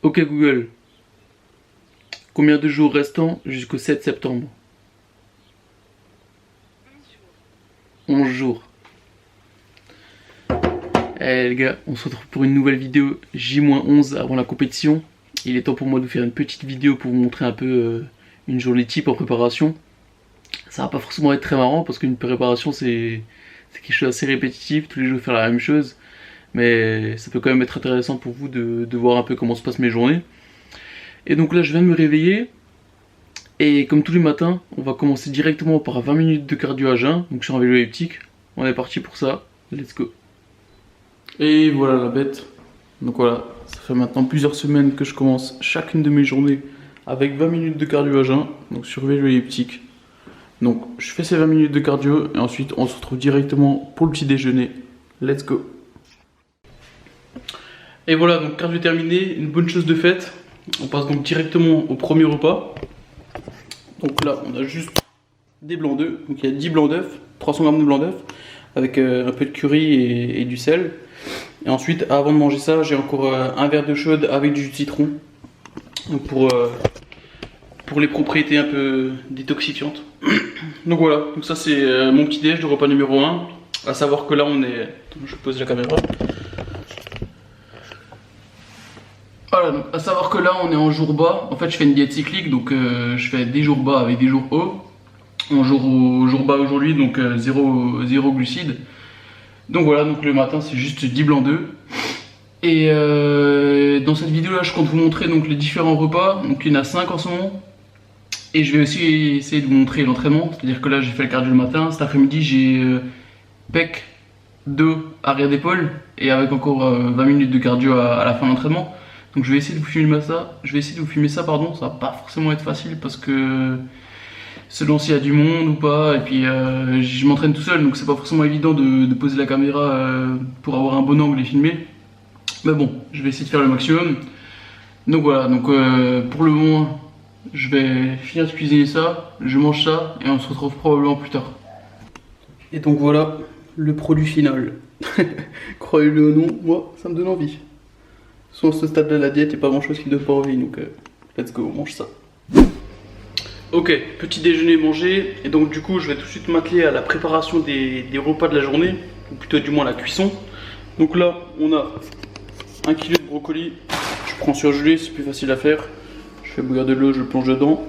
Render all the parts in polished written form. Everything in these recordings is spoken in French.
Ok Google, combien de jours restants jusqu'au 7 septembre? 11 jours. Eh les gars, on se retrouve pour une nouvelle vidéo J-11 avant la compétition. Il est temps pour moi de vous faire une petite vidéo pour vous montrer un peu une journée type en préparation. Ça va pas forcément être très marrant parce qu'une préparation c'est quelque chose d'assez répétitif, tous les jours faire la même chose. Mais ça peut quand même être intéressant pour vous de voir un peu comment se passent mes journées. Et donc là je viens de me réveiller. Et comme tous les matins, on va commencer directement par 20 minutes de cardio à jeun. Donc sur un vélo elliptique. On est parti pour ça. Let's go. Et voilà la bête. Donc voilà, ça fait maintenant plusieurs semaines que je commence chacune de mes journées avec 20 minutes de cardio à jeun. Donc sur vélo elliptique. Donc je fais ces 20 minutes de cardio et ensuite on se retrouve directement pour le petit déjeuner. Let's go. Et voilà, donc cardio terminé, une bonne chose de faite. On passe donc directement au premier repas. Donc là on a juste des blancs d'œufs. Donc il y a 10 blancs d'œufs, 300 g de blancs d'œufs avec un peu de curry et du sel. Et ensuite avant de manger ça, j'ai encore un verre d'eau chaude avec du jus de citron. Donc pour les propriétés un peu détoxifiantes. Donc voilà, donc ça c'est mon petit déj, le repas numéro 1. À savoir que là on est... Attends, je pose la caméra. Voilà, donc à savoir que là on est en jour bas. En fait je fais une diète cyclique, donc je fais des jours bas avec des jours hauts. En jour bas aujourd'hui, donc zéro glucides. Donc voilà, donc le matin c'est juste 10 blancs d'œufs. Et dans cette vidéo là je compte vous montrer donc les différents repas. Donc il y en a 5 en ce moment. Et je vais aussi essayer de vous montrer l'entraînement. C'est à dire que là j'ai fait le cardio le matin. Cet après-midi j'ai pec, dos, arrière d'épaule. Et avec encore 20 minutes de cardio à la fin de l'entraînement. Donc je vais essayer de vous filmer ça. Ça va pas forcément être facile parce que selon s'il y a du monde ou pas. Et puis je m'entraîne tout seul, donc c'est pas forcément évident de poser la caméra pour avoir un bon angle et filmer. Mais bon, je vais essayer de faire le maximum. Donc voilà, donc pour le moment, je vais finir de cuisiner ça, je mange ça et on se retrouve probablement plus tard. Et donc voilà le produit final. Croyez-le ou non, moi ça me donne envie. Soit à ce stade de la diète, il n'y a pas grand chose qui me donne pas envie, donc let's go, on mange ça. Ok, petit déjeuner mangé, et donc du coup je vais tout de suite m'atteler à la préparation des repas de la journée, ou plutôt du moins la cuisson. Donc là on a 1 kg de brocoli, je prends surgelé, c'est plus facile à faire. Je fais bouillir de l'eau, je le plonge dedans.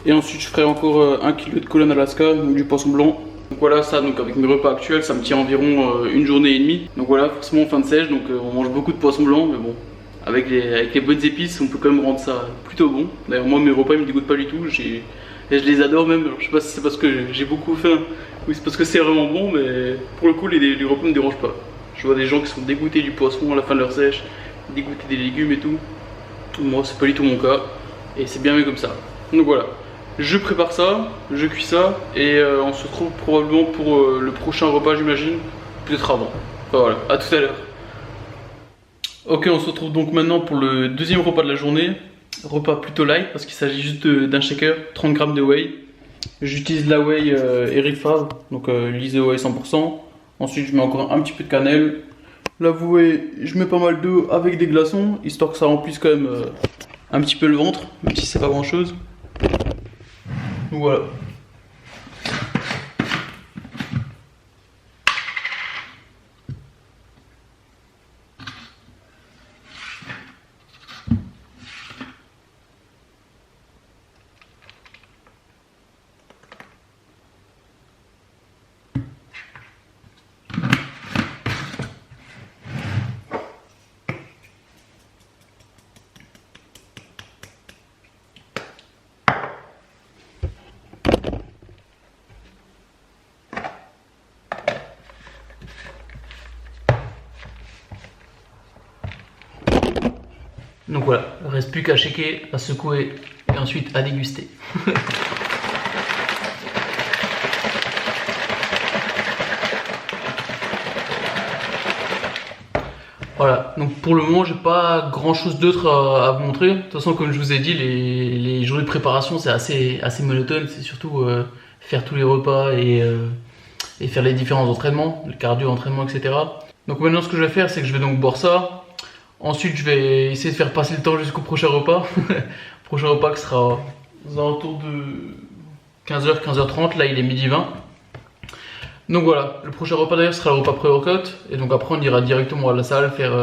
Et ensuite je ferai encore 1 kg de colonne Alaska, donc du poisson blanc. Donc voilà, ça donc avec mes repas actuels ça me tient environ une journée et demie. Donc voilà, forcément fin de sèche, donc on mange beaucoup de poisson blanc, mais bon. Avec les bonnes épices, on peut quand même rendre ça plutôt bon. D'ailleurs, moi, mes repas, ils me dégoûtent pas du tout. Et je les adore même. Alors, je sais pas si c'est parce que j'ai beaucoup faim ou c'est parce que c'est vraiment bon, mais pour le coup, les repas me dérangent pas. Je vois des gens qui sont dégoûtés du poisson à la fin de leur sèche, dégoûtés des légumes et tout. Moi, c'est pas du tout mon cas. Et c'est bien mieux comme ça. Donc voilà. Je prépare ça, je cuis ça. Et on se retrouve probablement pour le prochain repas, j'imagine. Peut-être avant. Enfin, voilà, à tout à l'heure. Ok, on se retrouve donc maintenant pour le deuxième repas de la journée. Repas plutôt light parce qu'il s'agit juste d'un shaker, 30 g de whey. J'utilise la whey Eric Favre, donc l'ISO whey 100%. Ensuite, je mets encore un petit peu de cannelle. La whey, je mets pas mal d'eau avec des glaçons, histoire que ça remplisse quand même un petit peu le ventre, même si c'est pas grand chose. Donc voilà. Donc voilà, il ne reste plus qu'à shaker, à secouer et ensuite à déguster. Voilà, donc pour le moment j'ai pas grand chose d'autre à vous montrer. De toute façon comme je vous ai dit, les journées de préparation c'est assez monotone. C'est surtout faire tous les repas et faire les différents entraînements, le cardio, entraînement, etc. Donc maintenant ce que je vais faire c'est que je vais donc boire ça. Ensuite, je vais essayer de faire passer le temps jusqu'au prochain repas. Prochain repas qui sera aux alentours de 15h, 15h30. Là, il est midi 20. Donc voilà, le prochain repas d'ailleurs sera le repas pré-workout. Et donc après, on ira directement à la salle faire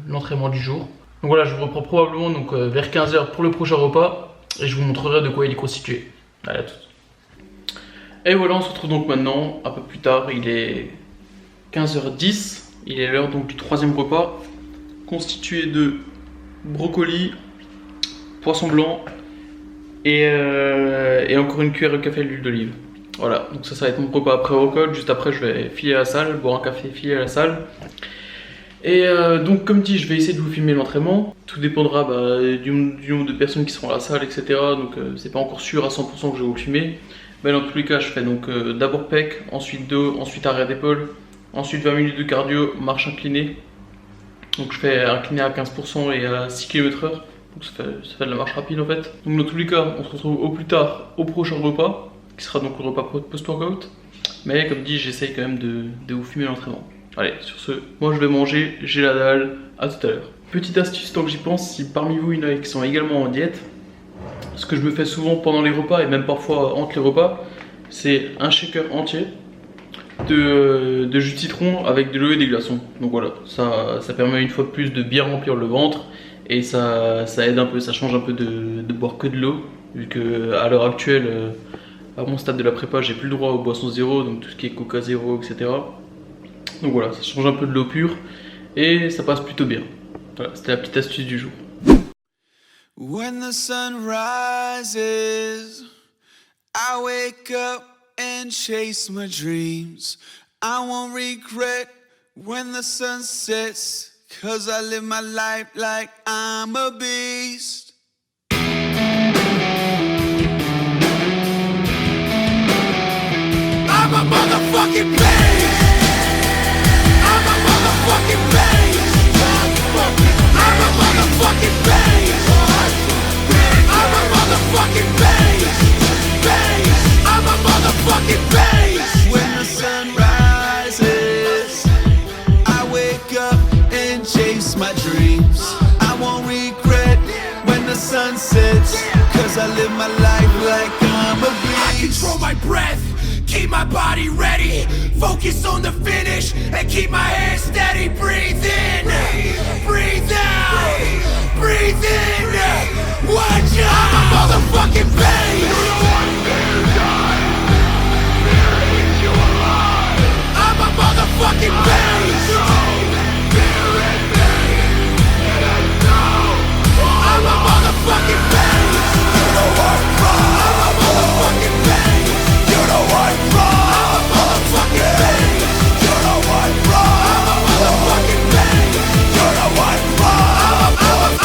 l'entraînement du jour. Donc voilà, je vous reprends probablement donc, vers 15h pour le prochain repas. Et je vous montrerai de quoi il est constitué. Allez, à tout. Et voilà, on se retrouve donc maintenant, un peu plus tard. Il est 15h10. Il est l'heure donc du troisième repas, constitué de brocoli, poisson blanc et encore une cuillère de café à l'huile d'olive. Voilà, donc ça va être mon repas après workout. Juste après, je vais filer à la salle, boire un café, filer à la salle. Et donc, comme dit, je vais essayer de vous filmer l'entraînement. Tout dépendra du nombre de personnes qui seront à la salle, etc. Donc, c'est pas encore sûr à 100% que je vais vous filmer. Mais dans tous les cas, je fais donc d'abord pec, ensuite dos, ensuite arrière d'épaule, ensuite 20 minutes de cardio, marche inclinée. Donc je fais incliné à 15% et à 6 km/h. Donc ça fait de la marche rapide en fait. Donc dans tous les cas, on se retrouve au plus tard au prochain repas, qui sera donc le repas post-workout. Mais comme dit, j'essaye quand même de vous filmer l'entraînement. Allez, sur ce, moi je vais manger, j'ai la dalle, à tout à l'heure. Petite astuce tant que j'y pense, si parmi vous il y en a qui sont également en diète, ce que je me fais souvent pendant les repas et même parfois entre les repas, c'est un shaker entier de jus de citron avec de l'eau et des glaçons. Donc voilà, ça permet une fois de plus de bien remplir le ventre et ça aide un peu, ça change un peu de boire que de l'eau, vu que à l'heure actuelle, à mon stade de la prépa, j'ai plus le droit aux boissons zéro, donc tout ce qui est coca zéro, etc. Donc voilà, ça change un peu de l'eau pure et ça passe plutôt bien. Voilà, c'était la petite astuce du jour. When the sun rises, I wake up and chase my dreams. I won't regret when the sun sets, 'cause I live my life like I'm a beast. I'm a motherfucking beast. I'm a motherfucking beast. I'm a motherfucking beast. I'm a motherfucking beast. I'm a motherfucking beast. When the sun rises, I wake up and chase my dreams. I won't regret when the sun sets, 'cause I live my life like I'm a beast. I control my breath, keep my body ready, focus on the finish and keep my head steady. Breathe in, breathe out, breathe in. Watch out, I'm a motherfucking beast. I'm a motherfucking beast. I'm a motherfucking beast. You know what, bro? I'm a motherfucking beast. You know what, bro? I'm a motherfucking beast. You know what, bro? I'm a motherfucking beast. You know what, bro?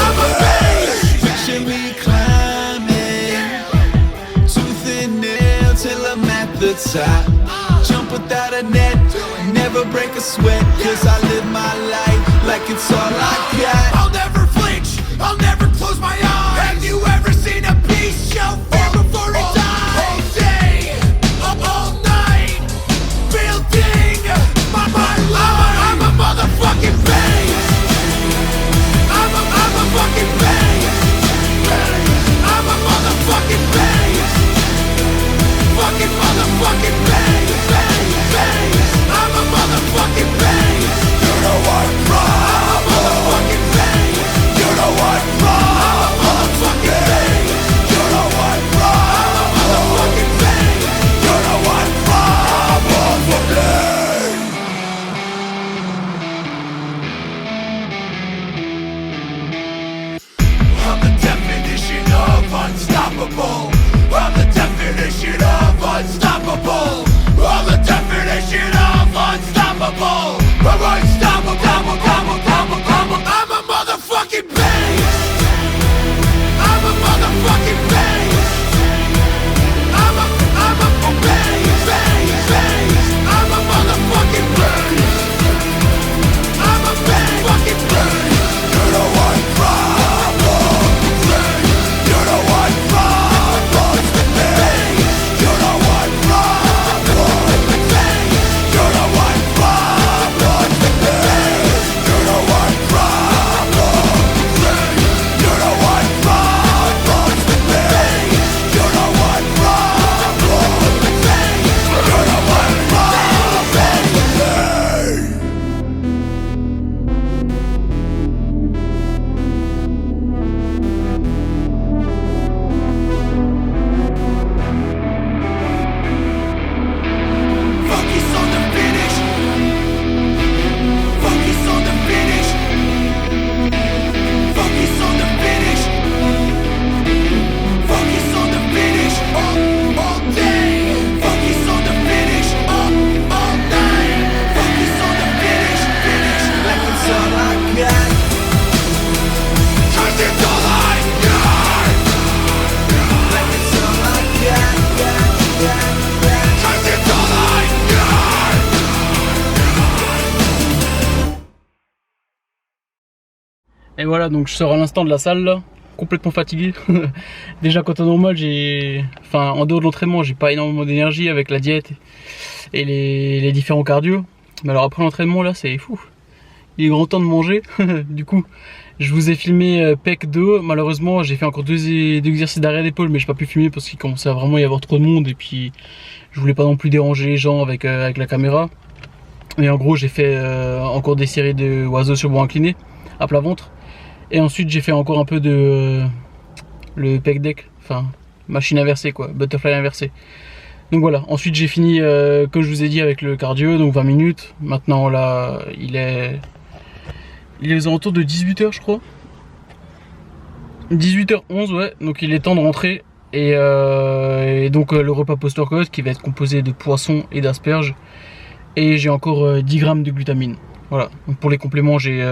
I'm a beast. Picture me climbing, tooth and nail till I'm at the top. Jump without a net, never break a sweat, 'cause I live my life like it's all I got. I'll never flinch, I'll never close my eyes. Have you ever seen a beast show fear before it dies? All day, all night, building my life. I'm a motherfucking beast. I'm a fucking beast. I'm a motherfucking beast. Fucking motherfucking beast. I'm a motherfucking beast. You know what, bro? I'm a motherfucking beast. Et voilà, donc je sors à l'instant de la salle là, complètement fatigué. Déjà quand en normal, en dehors de l'entraînement, j'ai pas énormément d'énergie avec la diète et les différents cardio. Mais alors après l'entraînement là, c'est fou. Il est grand temps de manger. Du coup, je vous ai filmé pec dos. Malheureusement, j'ai fait encore deux exercices d'arrière d'épaule, mais j'ai pas pu filmer parce qu'il commençait à vraiment y avoir trop de monde et puis je voulais pas non plus déranger les gens avec la caméra. Et en gros, j'ai fait encore des séries de oiseaux sur banc incliné à plat ventre. Et ensuite, j'ai fait encore un peu de le pec deck, enfin machine inversée quoi, butterfly inversé. Donc voilà, ensuite j'ai fini comme je vous ai dit avec le cardio, donc 20 minutes. Maintenant là, il est aux alentours de 18 h je crois. 18h11 ouais, donc il est temps de rentrer. Et donc le repas post-workout qui va être composé de poissons et d'asperges. Et j'ai encore 10 grammes de glutamine. Voilà, donc pour les compléments j'ai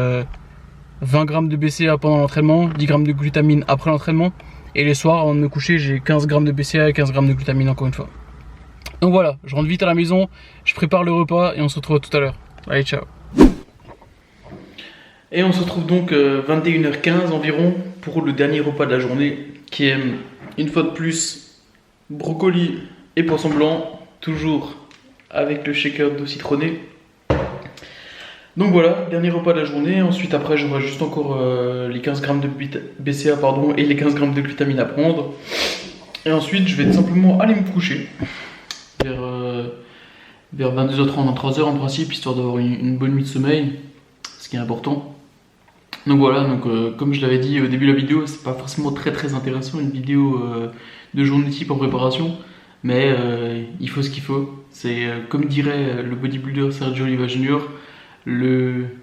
20 grammes de BCA pendant l'entraînement, 10 grammes de glutamine après l'entraînement. Et les soirs avant de me coucher j'ai 15 grammes de BCA et 15 grammes de glutamine encore une fois. Donc voilà, je rentre vite à la maison, je prépare le repas et on se retrouve tout à l'heure. Allez, ciao. Et on se retrouve donc 21h15 environ pour le dernier repas de la journée qui est une fois de plus brocoli et poisson blanc, toujours avec le shaker d'eau citronnée. Donc voilà, dernier repas de la journée. Ensuite après j'aurai juste encore les 15 grammes de BCA et les 15 grammes de glutamine à prendre. Et ensuite je vais tout simplement aller me coucher vers 22h30, 23h en principe, histoire d'avoir une bonne nuit de sommeil, ce qui est important. Donc voilà, comme je l'avais dit au début de la vidéo, c'est pas forcément très intéressant une vidéo de journée type en préparation, mais il faut ce qu'il faut. C'est comme dirait le bodybuilder Sergio Oliva Jr.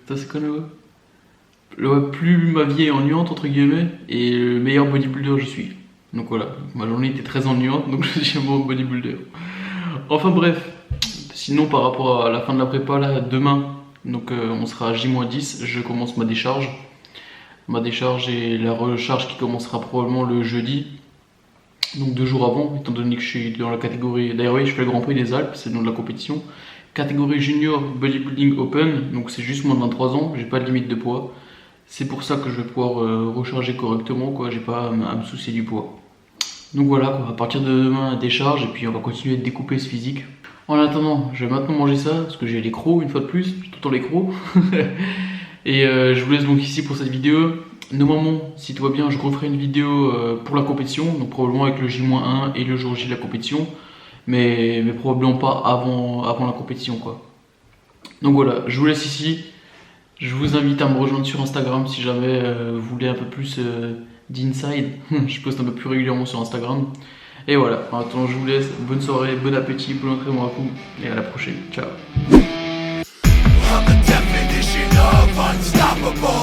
Ça c'est quoi plus ma vie est ennuyante entre guillemets, et le meilleur bodybuilder je suis. Donc voilà, ma journée était très ennuyante, donc je suis un bon bodybuilder. Enfin bref, sinon par rapport à la fin de la prépa là, demain, donc on sera à J-10, je commence ma décharge. Ma décharge et la recharge qui commencera probablement le jeudi, donc 2 jours avant, étant donné que je suis dans la catégorie, d'ailleurs oui je fais le Grand Prix des Alpes, c'est le nom de la compétition, catégorie junior bodybuilding open, donc c'est juste moins de 23 ans, j'ai pas de limite de poids, c'est pour ça que je vais pouvoir recharger correctement quoi, j'ai pas à me soucier du poids. Donc voilà quoi, à partir de demain décharge et puis on va continuer de découper ce physique. En attendant, je vais maintenant manger ça parce que j'ai les crocs une fois de plus, j'ai tout le temps les crocs. Et je vous laisse donc ici pour cette vidéo. Normalement, si tout va bien, je referai une vidéo pour la compétition, donc probablement avec le J-1 et le jour J de la compétition, mais probablement pas avant la compétition quoi. Donc voilà, je vous laisse ici. Je vous invite à me rejoindre sur Instagram si jamais vous voulez un peu plus d'inside. Je poste un peu plus régulièrement sur Instagram. Et voilà, en attendant je vous laisse, bonne soirée, bon appétit, bon entraînement à vous et à la prochaine, ciao. I'm the definition of unstoppable.